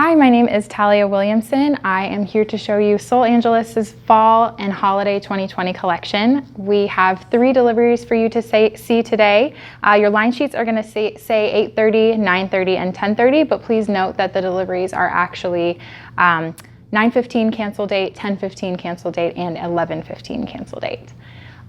Hi, my name is Talia Williamson. I am here to show you Sol Angeles' Fall and Holiday 2020 collection. We have 3 deliveries for you to see today. Your line sheets are going to say 8:30, 9:30, and 10:30, but please note that the deliveries are actually 9:15 cancel date, 10:15 cancel date, and 11:15 cancel date.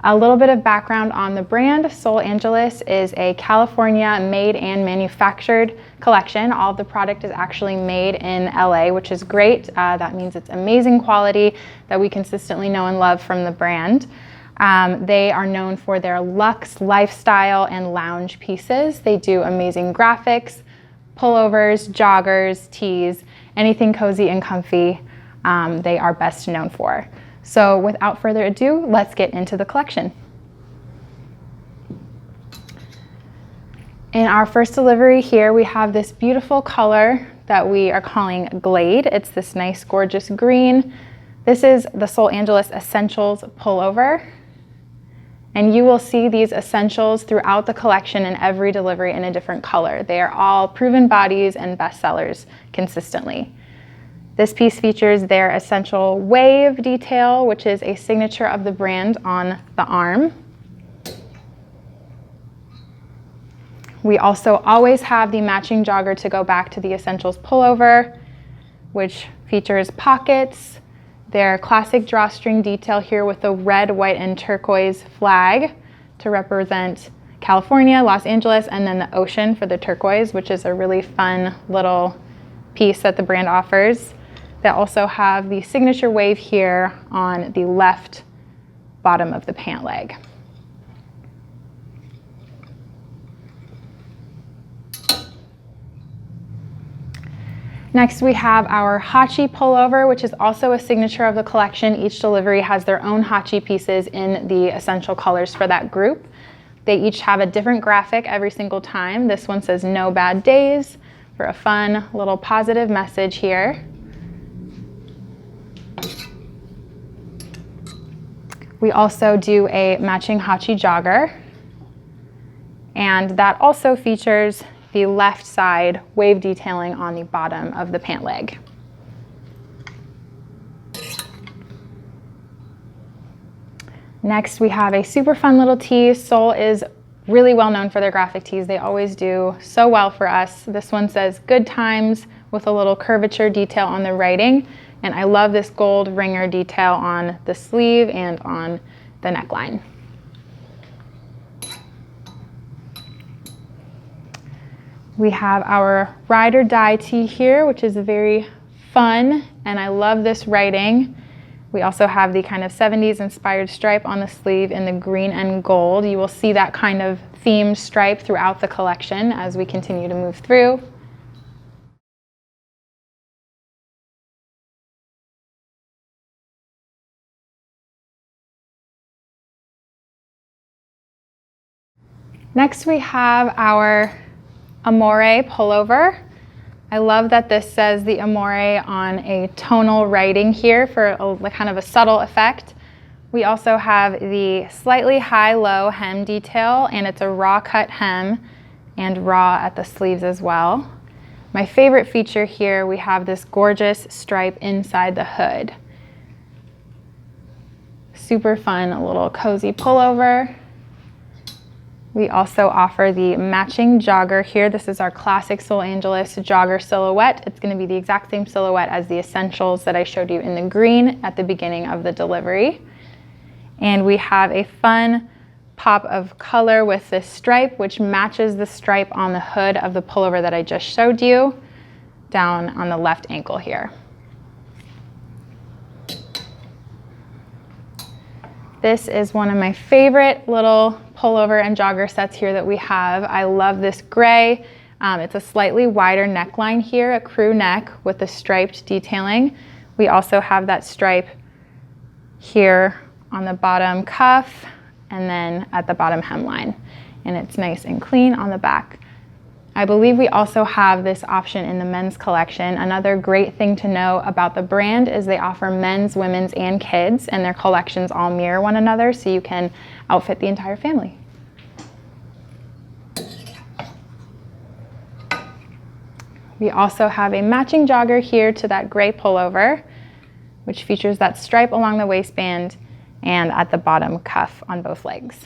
A little bit of background on the brand. Sol Angeles is a California made and manufactured collection. All of the product is actually made in LA, which is great. That means it's amazing quality that we consistently know and love from the brand. They are known for their luxe, lifestyle, and lounge pieces. They do amazing graphics, pullovers, joggers, tees, anything cozy and comfy they are best known for. So without further ado, let's get into the collection. In our first delivery here, we have this beautiful color that we are calling Glade. It's this nice, gorgeous green. This is the Sol Angeles Essentials pullover. And you will see these essentials throughout the collection in every delivery in a different color. They are all proven bodies and bestsellers consistently. This piece features their essential wave detail, which is a signature of the brand on the arm. We also always have the matching jogger to go back to the Essentials pullover, which features pockets, their classic drawstring detail here with the red, white, and turquoise flag to represent California, Los Angeles, and then the ocean for the turquoise, which is a really fun little piece that the brand offers. They also have the signature wave here on the left bottom of the pant leg. Next, we have our Hachi pullover, which is also a signature of the collection. Each delivery has their own Hachi pieces in the essential colors for that group. They each have a different graphic every single time. This one says "No Bad Days" for a fun little positive message here. We also do a matching Hachi jogger, and that also features the left side wave detailing on the bottom of the pant leg. Next, we have a super fun little tee. Sol is really well known for their graphic tees. They always do so well for us. This one says "Good Times" with a little curvature detail on the writing. And I love this gold ringer detail on the sleeve and on the neckline. We have our Ride or Die tee here, which is very fun, and I love this writing. We also have the kind of 70s inspired stripe on the sleeve in the green and gold. You will see that kind of themed stripe throughout the collection as we continue to move through. Next, we have our Amore pullover. I love that this says the Amore on a tonal writing here for a kind of a subtle effect. We also have the slightly high-low hem detail, and it's a raw cut hem and raw at the sleeves as well. My favorite feature here, we have this gorgeous stripe inside the hood. Super fun, a little cozy pullover. We also offer the matching jogger here. This is our classic Sol Angeles jogger silhouette. It's going to be the exact same silhouette as the essentials that I showed you in the green at the beginning of the delivery. And we have a fun pop of color with this stripe, which matches the stripe on the hood of the pullover that I just showed you down on the left ankle here. This is one of my favorite little pullover and jogger sets here that we have. I love this gray. It's a slightly wider neckline here, a crew neck with the striped detailing. We also have that stripe here on the bottom cuff and then at the bottom hemline. And it's nice and clean on the back. I believe we also have this option in the men's collection. Another great thing to know about the brand is they offer men's, women's, and kids, and their collections all mirror one another, so you can outfit the entire family. We also have a matching jogger here to that gray pullover, which features that stripe along the waistband and at the bottom cuff on both legs.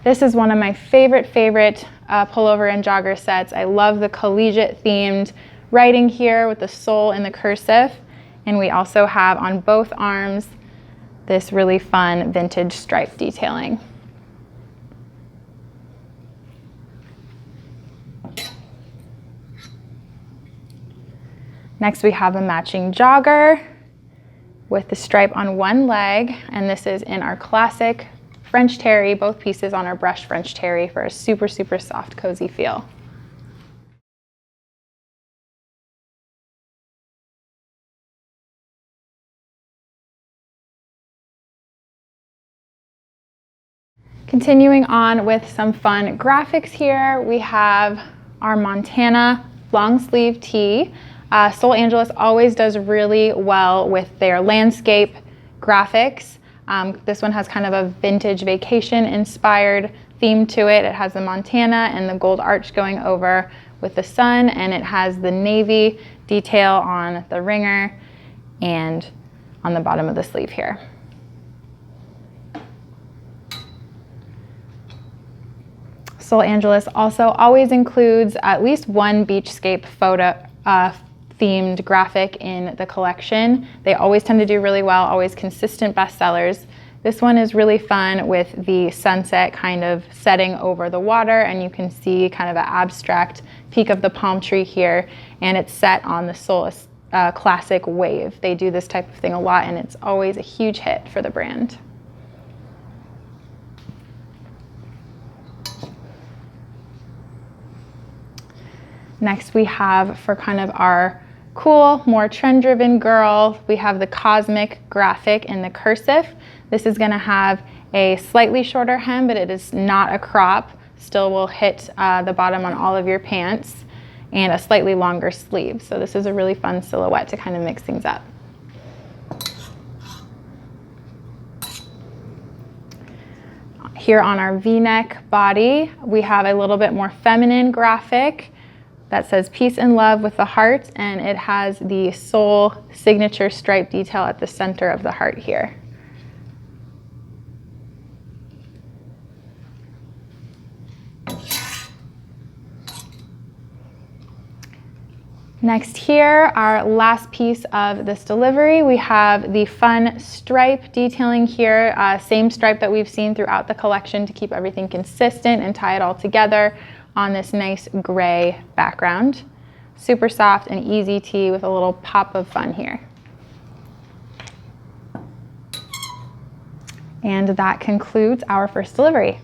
This is one of my favorite pullover and jogger sets. I love the collegiate themed writing here with the sole in the cursive. And we also have on both arms this really fun vintage stripe detailing. Next we have a matching jogger with the stripe on one leg, and this is in our classic French terry, both pieces on our brushed French terry for a super, super soft, cozy feel. Continuing on with some fun graphics here, we have our Montana long sleeve tee. Sol Angeles always does really well with their landscape graphics. This one has kind of a vintage vacation inspired theme to it. It has the Montana and the gold arch going over with the sun, and it has the navy detail on the ringer and on the bottom of the sleeve here. Sol Angeles also always includes at least one beachscape photo themed graphic in the collection. They always tend to do really well, always consistent bestsellers. This one is really fun with the sunset kind of setting over the water, and you can see kind of an abstract peak of the palm tree here, and it's set on the Sol classic wave. They do this type of thing a lot, and it's always a huge hit for the brand. Next we have, for kind of our cool, more trend-driven girl, we have the Cosmic graphic in the cursive. This is going to have a slightly shorter hem, but it is not a crop. Still will hit the bottom on all of your pants, and a slightly longer sleeve. So this is a really fun silhouette to kind of mix things up. Here on our V-neck body, we have a little bit more feminine graphic that says peace and love with the heart, and it has the Sol signature stripe detail at the center of the heart here. Next here, our last piece of this delivery, we have the fun stripe detailing here, same stripe that we've seen throughout the collection to keep everything consistent and tie it all together on this nice gray background. Super soft and easy tee with a little pop of fun here. And that concludes our first delivery.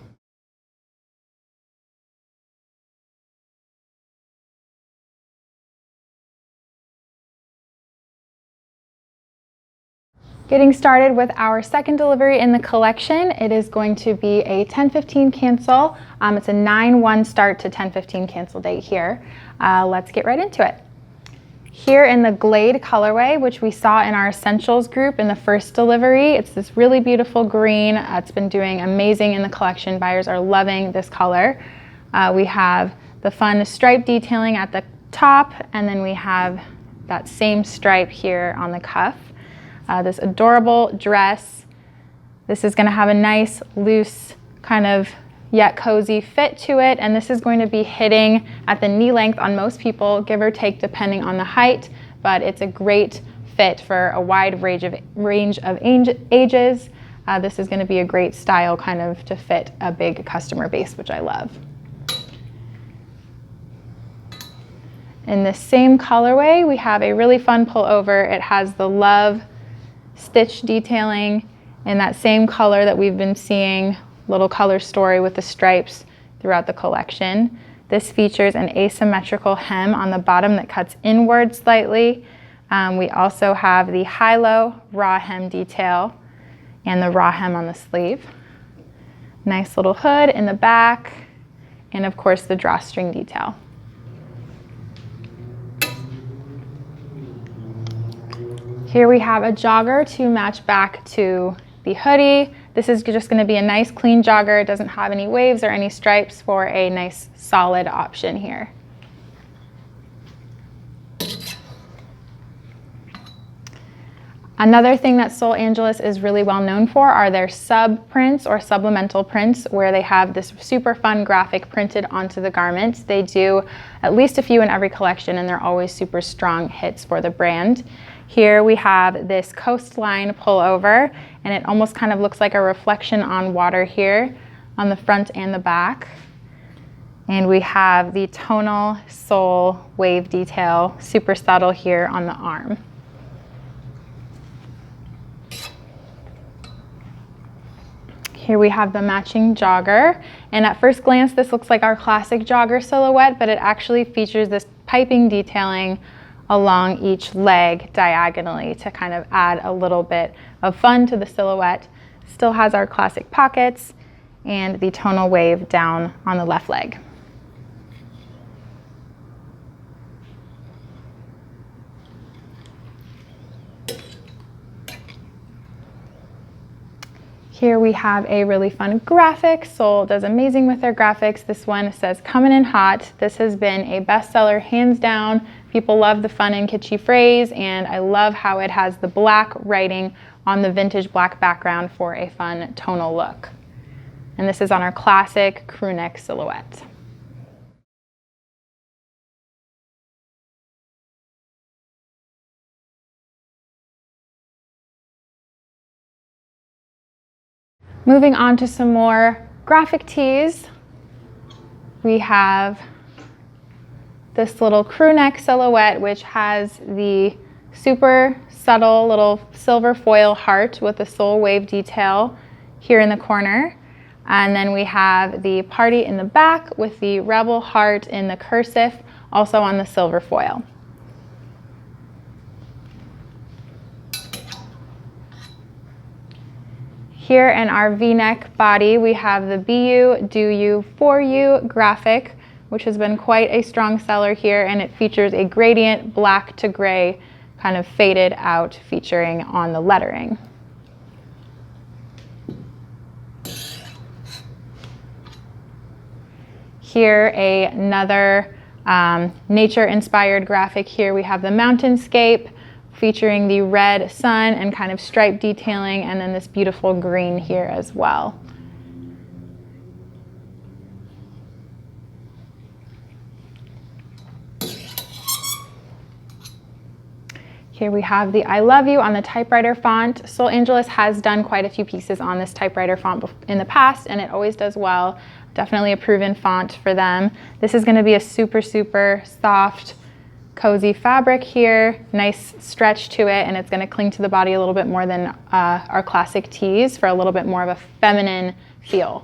Getting started with our second delivery in the collection, it is going to be a 10:15 cancel. It's a 9/1 start to 10:15 cancel date here. Let's get right into it. Here in the Glade colorway, which we saw in our Essentials group in the first delivery, it's this really beautiful green. It's been doing amazing in the collection. Buyers are loving this color. We have the fun stripe detailing at the top, and then we have that same stripe here on the cuff. This adorable dress. This is going to have a nice, loose, kind of yet cozy fit to it, and this is going to be hitting at the knee length on most people, give or take depending on the height, but it's a great fit for a wide range of ages. This is going to be a great style kind of to fit a big customer base, which I love. In the same colorway, we have a really fun pullover. It has the love stitch detailing in that same color that we've been seeing, little color story with the stripes throughout the collection. This features an asymmetrical hem on the bottom that cuts inward slightly. We also have the high-low raw hem detail and the raw hem on the sleeve. Nice little hood in the back, and of course the drawstring detail. Here we have a jogger to match back to the hoodie. This is just going to be a nice clean jogger. It doesn't have any waves or any stripes for a nice solid option here. Another thing that Sol Angeles is really well known for are their sub prints or supplemental prints, where they have this super fun graphic printed onto the garment. They do at least a few in every collection, and they're always super strong hits for the brand. Here we have this coastline pullover, and it almost kind of looks like a reflection on water here on the front and the back. And we have the tonal sole wave detail, super subtle here on the arm. Here we have the matching jogger, and at first glance this looks like our classic jogger silhouette, but it actually features this piping detailing along each leg diagonally to kind of add a little bit of fun to the silhouette. Still has our classic pockets and the tonal wave down on the left leg. Here we have a really fun graphic. Sol does amazing with their graphics. This one says, "Coming in hot." This has been a bestseller hands down. People love the fun and kitschy phrase, and I love how it has the black writing on the vintage black background for a fun tonal look. And this is on our classic crew neck silhouette. Moving on to some more graphic tees, we have this little crew neck silhouette, which has the super subtle little silver foil heart with the Sol wave detail here in the corner. And then we have the party in the back with the rebel heart in the cursive, also on the silver foil. Here in our V-neck body, we have the "Be You, Do You, For You" graphic, which has been quite a strong seller here, and it features a gradient black to gray kind of faded out featuring on the lettering. Here, another nature-inspired graphic. Here we have the mountainscape featuring the red sun and kind of stripe detailing, and then this beautiful green here as well. Here we have the "I Love You" on the typewriter font. Sol Angeles has done quite a few pieces on this typewriter font in the past, and it always does well. Definitely a proven font for them. This is going to be a super, super soft, cozy fabric here, nice stretch to it, and it's going to cling to the body a little bit more than our classic tees for a little bit more of a feminine feel.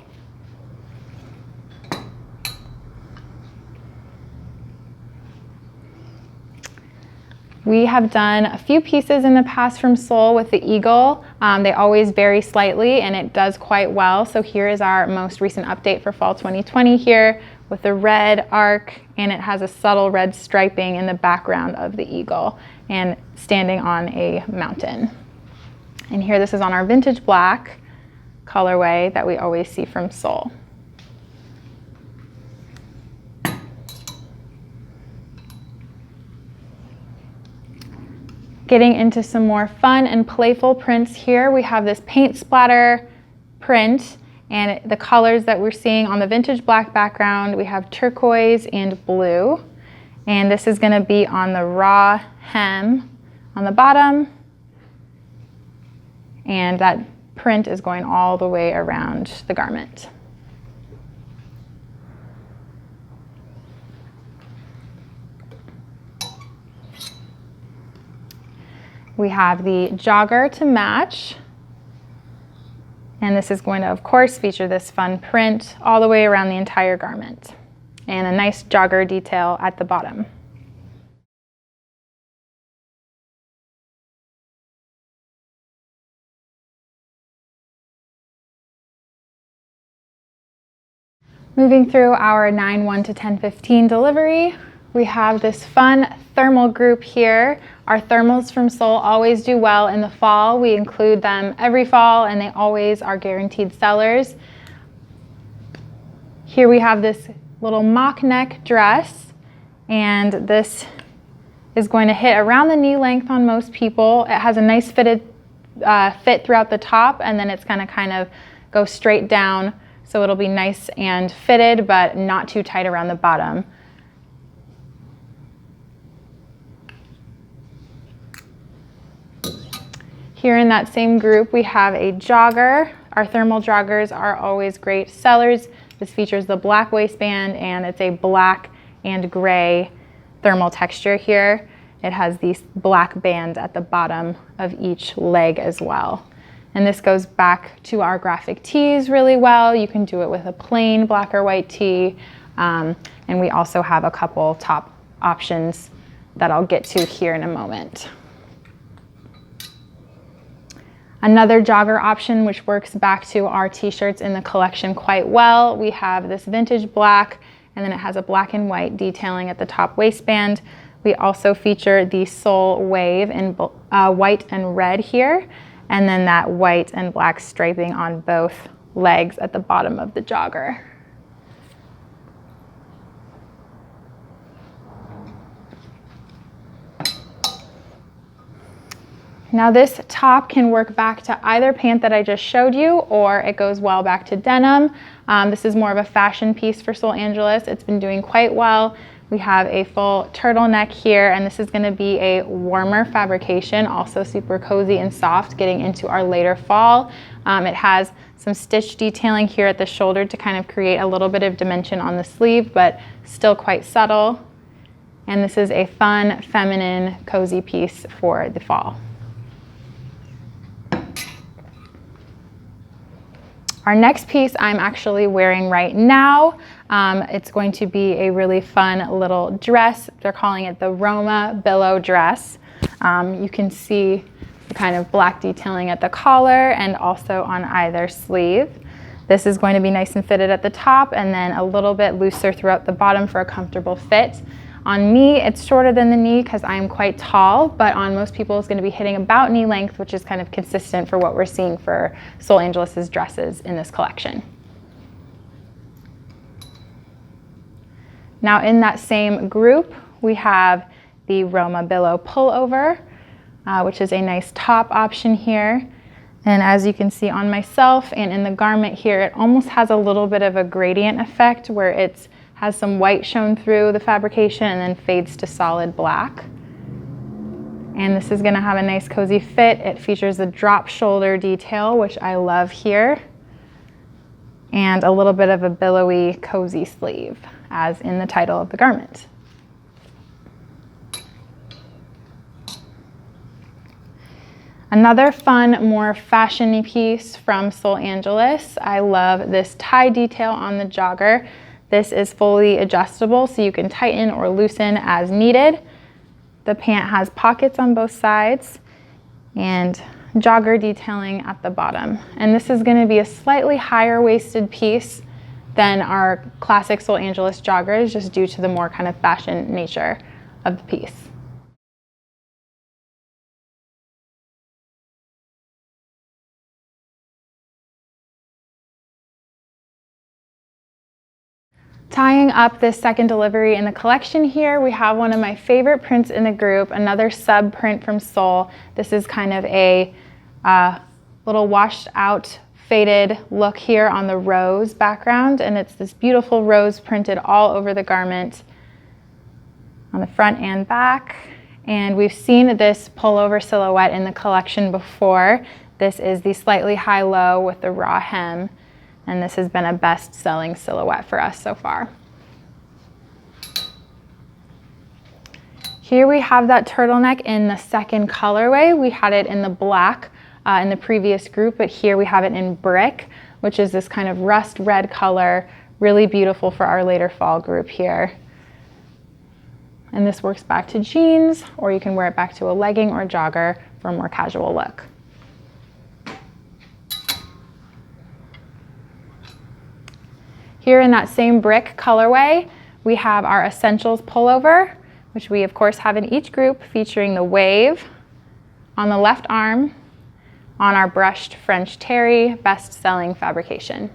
We have done a few pieces in the past from Sol with the eagle. They always vary slightly, and it does quite well. So here is our most recent update for fall 2020 here with the red arc, and it has a subtle red striping in the background of the eagle and standing on a mountain. And here, this is on our vintage black colorway that we always see from Sol. Getting into some more fun and playful prints here, we have this paint splatter print, and the colors that we're seeing on the vintage black background, we have turquoise and blue. And this is going to be on the raw hem on the bottom, and that print is going all the way around the garment. We have the jogger to match, and this is going to, of course, feature this fun print all the way around the entire garment, and a nice jogger detail at the bottom. Moving through our 9/1 to 10/15 delivery, We have this fun thermal group here. Our thermals from Sol always do well in the fall. We include them every fall and they always are guaranteed sellers. Here we have this little mock neck dress, and this is going to hit around the knee length on most people. It has a nice fit throughout the top, and then it's going to kind of go straight down, so it'll be nice and fitted but not too tight around the bottom. Here in that same group, we have a jogger. Our thermal joggers are always great sellers. This features the black waistband, and it's a black and gray thermal texture here. It has these black bands at the bottom of each leg as well. And this goes back to our graphic tees really well. You can do it with a plain black or white tee. And we also have a couple top options that I'll get to here in a moment. Another jogger option which works back to our t-shirts in the collection quite well. We have this vintage black, and then it has a black and white detailing at the top waistband. We also feature the Sol wave in white and red here, and then that white and black striping on both legs at the bottom of the jogger. Now this top can work back to either pant that I just showed you, or it goes well back to denim. This is more of a fashion piece for Sol Angeles. It's been doing quite well. We have a full turtleneck here, and this is going to be a warmer fabrication, also super cozy and soft, getting into our later fall. It has some stitch detailing here at the shoulder to kind of create a little bit of dimension on the sleeve, but still quite subtle. And this is a fun, feminine, cozy piece for the fall. Our next piece I'm actually wearing right now. It's going to be a really fun little dress. They're calling it the Roma Billow dress. You can see the kind of black detailing at the collar and also on either sleeve. This is going to be nice and fitted at the top, and then a little bit looser throughout the bottom for a comfortable fit. On me, it's shorter than the knee because I am quite tall, but on most people it's going to be hitting about knee length, which is kind of consistent for what we're seeing for Sol Angeles' dresses in this collection. Now in that same group, we have the Roma Billow pullover, which is a nice top option here. And as you can see on myself and in the garment here, it almost has a little bit of a gradient effect where it has some white shown through the fabrication and then fades to solid black. And this is going to have a nice cozy fit. It features a drop shoulder detail, which I love here, and a little bit of a billowy cozy sleeve, as in the title of the garment. Another fun, more fashion-y piece from Sol Angeles. I love this tie detail on the jogger. This is fully adjustable, so you can tighten or loosen as needed. The pant has pockets on both sides and jogger detailing at the bottom. And this is going to be a slightly higher waisted piece than our classic Sol Angeles joggers, just due to the more kind of fashion nature of the piece. Tying up this second delivery in the collection here, we have one of my favorite prints in the group, another sub print from Sol. This is kind of a little washed out, faded look here on the rose background, and it's this beautiful rose printed all over the garment on the front and back. And we've seen this pullover silhouette in the collection before. This is the slightly high-low with the raw hem. And this has been a best-selling silhouette for us so far. Here we have that turtleneck in the second colorway. We had it in the black in the previous group, but here we have it in brick, which is this kind of rust red color, really beautiful for our later fall group here. And this works back to jeans, or you can wear it back to a legging or a jogger for a more casual look. Here in that same brick colorway, we have our Essentials pullover, which we of course have in each group, featuring the wave on the left arm on our brushed French terry best-selling fabrication.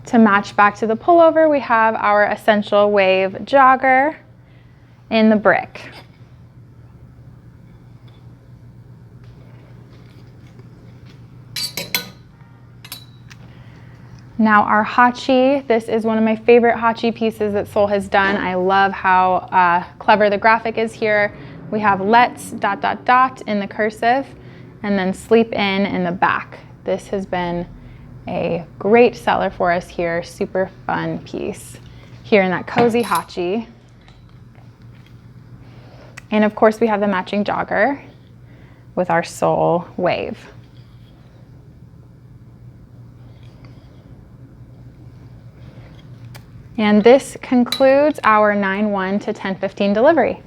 To match back to the pullover, we have our Essential Wave jogger in the brick. Now our Hachi, this is one of my favorite Hachi pieces that Sol has done. I love how clever the graphic is here. We have let's ... in the cursive and then sleep in the back. This has been a great seller for us here. Super fun piece here in that cozy Hachi. And of course we have the matching jogger with our Sol wave. And this concludes our 9/1 to 10/15 delivery.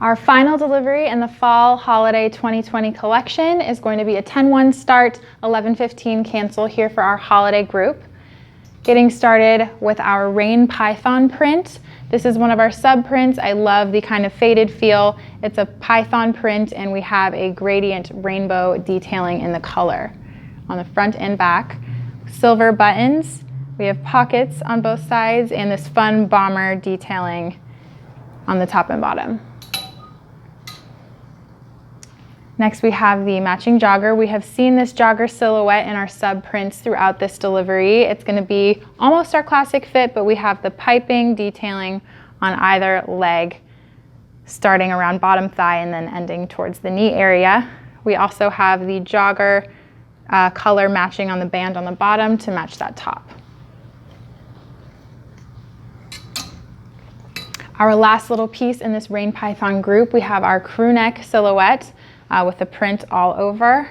Our final delivery in the Fall Holiday 2020 collection is going to be a 10/1 start, 11/15 cancel here for our holiday group. Getting started with our Rain Python print. This is one of our sub prints. I love the kind of faded feel. It's a python print and we have a gradient rainbow detailing in the color on the front and back. Silver buttons. We have pockets on both sides and this fun bomber detailing on the top and bottom. Next we have the matching jogger. We have seen this jogger silhouette in our sub prints throughout this delivery. It's going to be almost our classic fit, but we have the piping detailing on either leg, starting around bottom thigh and then ending towards the knee area. We also have the jogger color matching on the band on the bottom to match that top. Our last little piece in this Rain Python group, we have our crew neck silhouette with the print all over.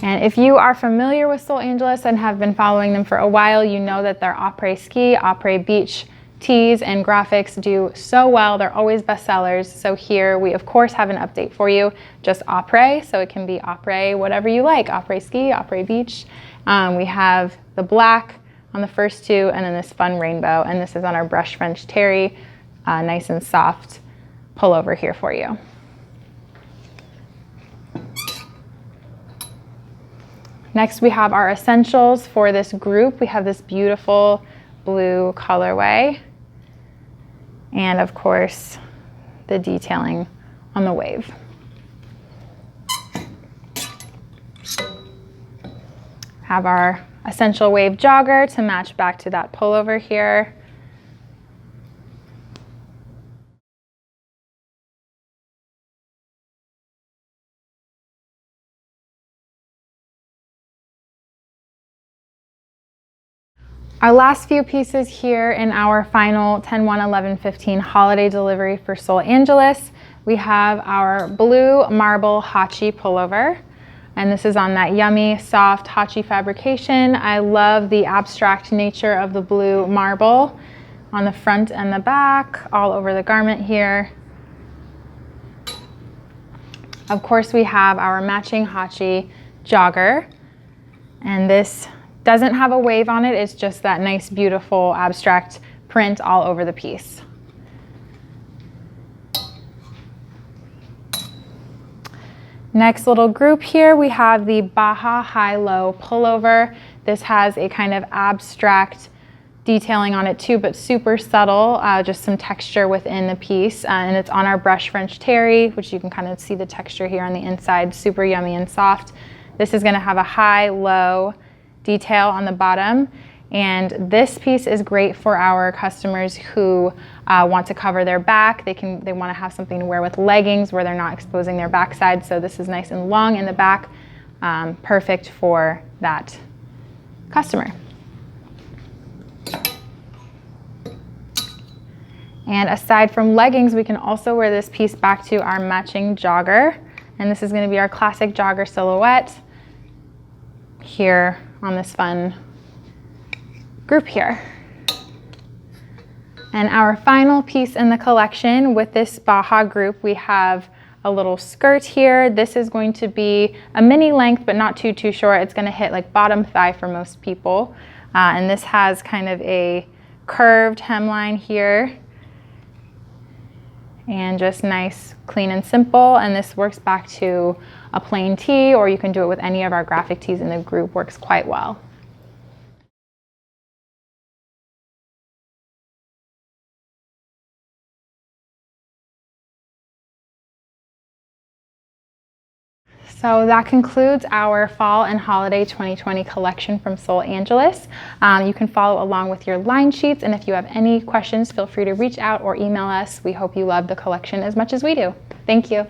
And if you are familiar with Sol Angeles and have been following them for a while, you know that their après ski, après beach tees and graphics do so well. They're always bestsellers. So here we of course have an update for you, just après, so it can be après whatever you like, après ski, après beach. We have the black on the first two and then this fun rainbow, and this is on our brushed French terry, nice and soft pullover here for you. Next we have our essentials for this group. We have this beautiful blue colorway and of course the detailing on the wave. Have our essential wave jogger to match back to that pullover here. Our last few pieces here in our final 10/1/11/15 holiday delivery for Sol Angeles, we have our blue marble Hachi pullover, and this is on that yummy soft Hachi fabrication. I love the abstract nature of the blue marble on the front and the back, all over the garment here. Of course we have our matching Hachi jogger, and this doesn't have a wave on it, it's just that nice beautiful abstract print all over the piece. Next little group here, we have the Baja High-Low pullover. This has a kind of abstract detailing on it too, but super subtle, just some texture within the piece. And it's on our brush French terry, which you can kind of see the texture here on the inside, super yummy and soft. This is gonna have a high-low detail on the bottom, and this piece is great for our customers who want to cover their back. They want to have something to wear with leggings where they're not exposing their backside, so this is nice and long in the back, perfect for that customer. And aside from leggings, we can also wear this piece back to our matching jogger, and this is going to be our classic jogger silhouette here on this fun group here. And our final piece in the collection with this Baja group, we have a little skirt here. This is going to be a mini length, but not too short. It's going to hit like bottom thigh for most people. And this has kind of a curved hemline here. And just nice, clean and simple. And this works back to a plain tee, or you can do it with any of our graphic tees in the group, works quite well. So that concludes our Fall and Holiday 2020 collection from Sol Angeles. You can follow along with your line sheets, and if you have any questions, feel free to reach out or email us. We hope you love the collection as much as we do. Thank you.